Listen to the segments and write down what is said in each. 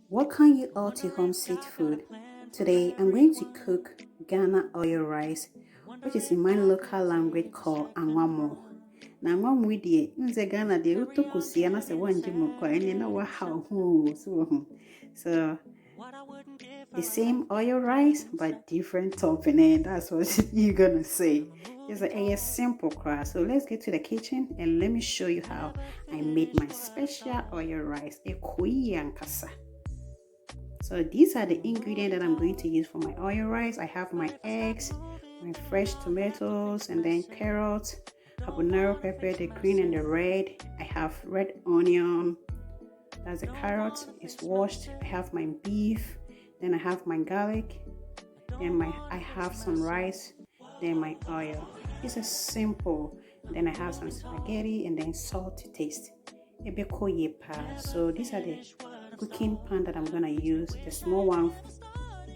Welcome you all to Home Sweet Food. Today I'm going to cook Ghana oil rice, which is in my local language called Angwa. Now Angwa dear, in the Ghana they will talk and I say one jimoko and you know what how so the same oil rice but different topping, and that's what you're gonna say. It's a simple craft. So let's get to the kitchen and let me show you how I made my special oil rice, a kui and kasa. So these are the ingredients that I'm going to use for my oil rice. I have my eggs, my fresh tomatoes, and then carrots, habanero pepper, the green and the red. I have red onion, that's the carrot, it's washed. I have my beef, then I have my garlic, then I have some rice, then my oil. It's a simple. Then I have some spaghetti and then salt to taste. So these are the cooking pan that I'm gonna use. The small one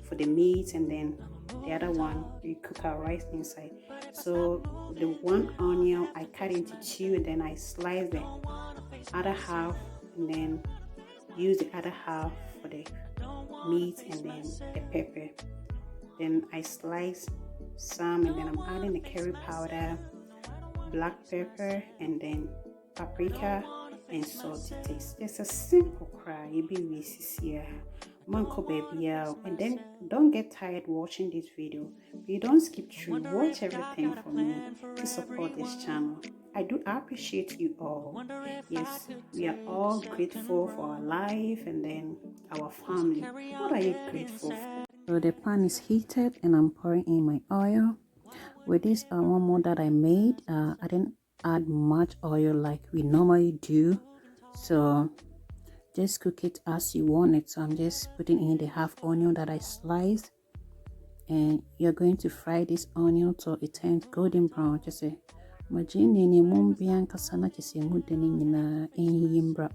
for the meat, and then the other one we cook our rice inside. So the one onion I cut into two, and then I slice the other half, and then use the other half for the meat, and then the pepper. Then I slice some, and then I'm adding the curry powder, black pepper, and then paprika and salt to taste. Just a simple cry. You be here, manko baby, and then don't get tired watching this video. You don't skip through. Watch everything for me to support this channel. I do appreciate you all. Yes, we are all grateful for our life and then our family. What are you grateful for? So the pan is heated and I'm pouring in my oil. With this one more that I made, I didn't add much oil like we normally do, so just cook it as you want it. So I'm just putting in the half onion that I sliced, and you're going to fry this onion till it turns golden brown. Just say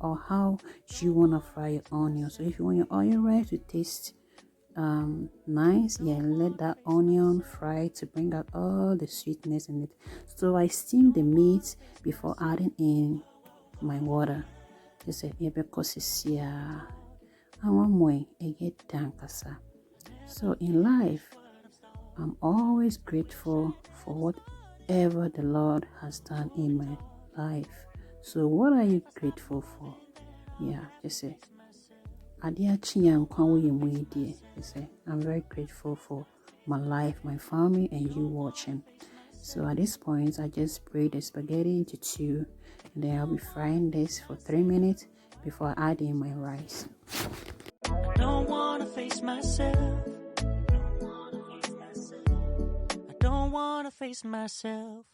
or how you want to fry your onion. So if you want your oil rice to taste nice, let that onion fry to bring out all the sweetness in it. So I steam the meat before adding in my water. Just say because it's here. So in life, I'm always grateful for whatever the Lord has done in my life. So what are you grateful for? Just say I'm very grateful for my life, my family, and you watching. So at this point, I just break the spaghetti into two, and then I'll be frying this for 3 minutes before I add in my rice. I don't wanna face myself. I don't wanna face myself.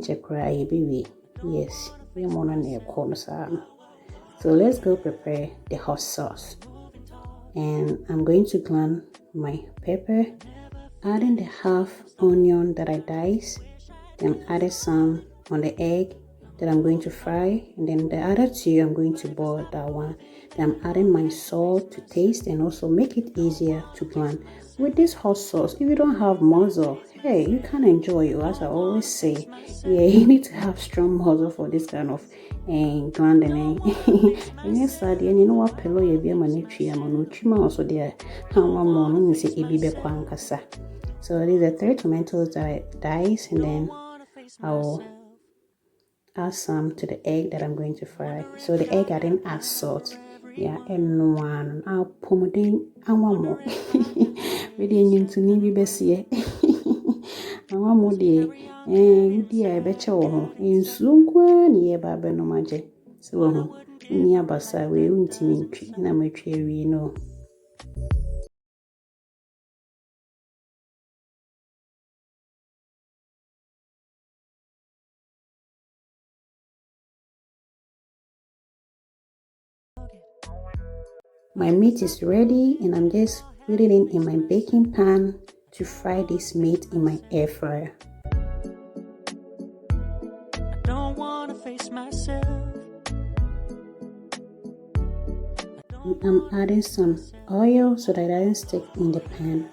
Check cry baby. Yes, you want to corner. So let's go prepare the hot sauce. And I'm going to grind my pepper, adding the half onion that I diced, then added some on the egg that I'm going to fry, and then the other two I'm going to boil that one. Then I'm adding my salt to taste and also make it easier to grind. With this hot sauce, if you don't have muzzle, hey, you can enjoy it. As I always say, yeah, you need to have strong muzzle for this kind of grinding. And yes, and you know what, pillow you be a manitri, I'm on Uchima also there. How one more, say, Ebibe Kwankasa. So these are 3 tomatoes that I diced, and then I'll add some to the egg that I'm going to fry. So the egg I didn't add salt. Yeah, and one I'll put in and one more. We didn't need to need best here. And one more day, and dear, I bet you in soon near Baba no magic. So, near Bassa, we won't mean treat, and I'm a tree, you know. My meat is ready, and I'm just putting it in my baking pan to fry this meat in my air fryer. I don't want to face myself. I'm adding some oil so that it doesn't stick in the pan.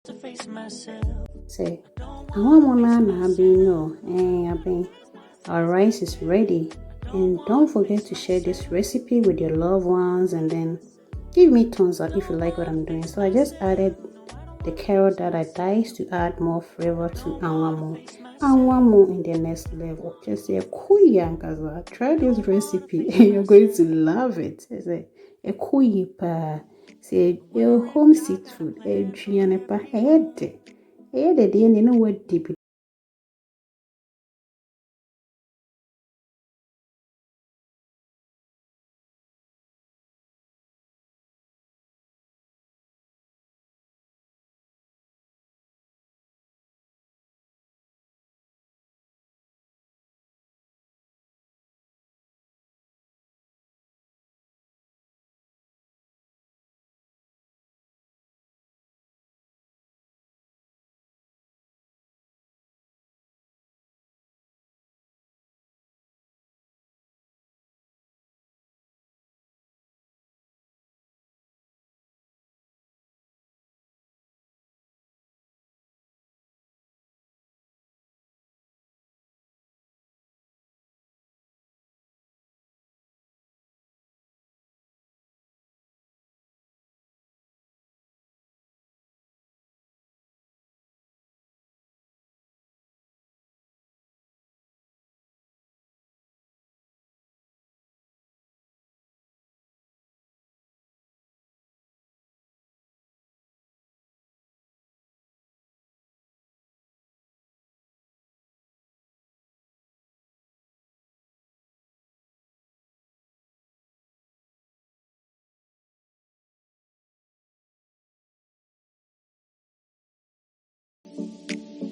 To face myself. Say, I want our rice is ready. And don't forget to share this recipe with your loved ones, and then give me thumbs up if you like what I'm doing. So I just added the carrot that I diced to add more flavor to Angwa in the next level. Just say kuyankaza. Try this recipe and you're going to love it. Say a kuyipa. Say your home seafood. A trianepa head. Head at the end, you know what deep.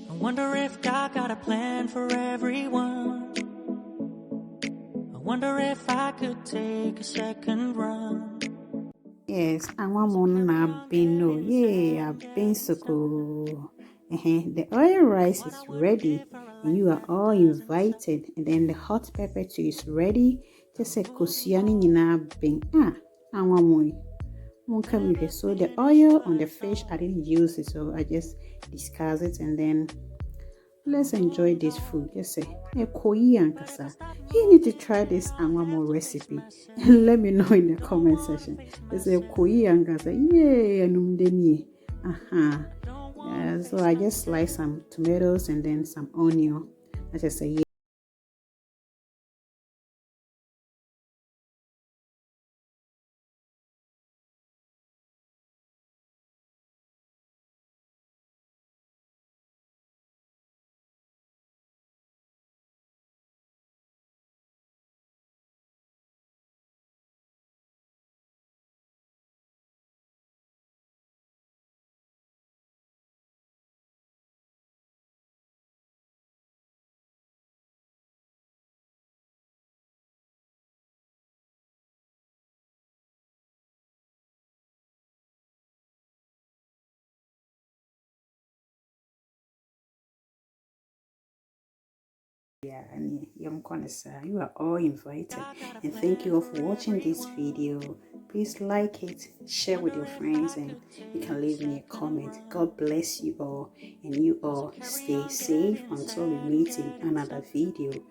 I wonder if God got a plan for everyone. I wonder if I could take a second run. Yes, I want more na beno. Yeah, I've been so cool. The oil rice is ready, and you are all invited. And then the hot pepper too is ready. Just say kusiani nina bin. I want more. So the oil on the fish, I didn't use it, so I just discuss it, and then let's enjoy this food. Just say, you need to try this Angwa recipe. Let me know in the comment section. Just say, yeah, so I just slice some tomatoes and then some onion. I just say, yeah. Yeah, and young connoisseur, you are all invited. And thank you all for watching this video. Please like it, share with your friends, and you can leave me a comment. God bless you all, and you all stay safe until we meet in another video.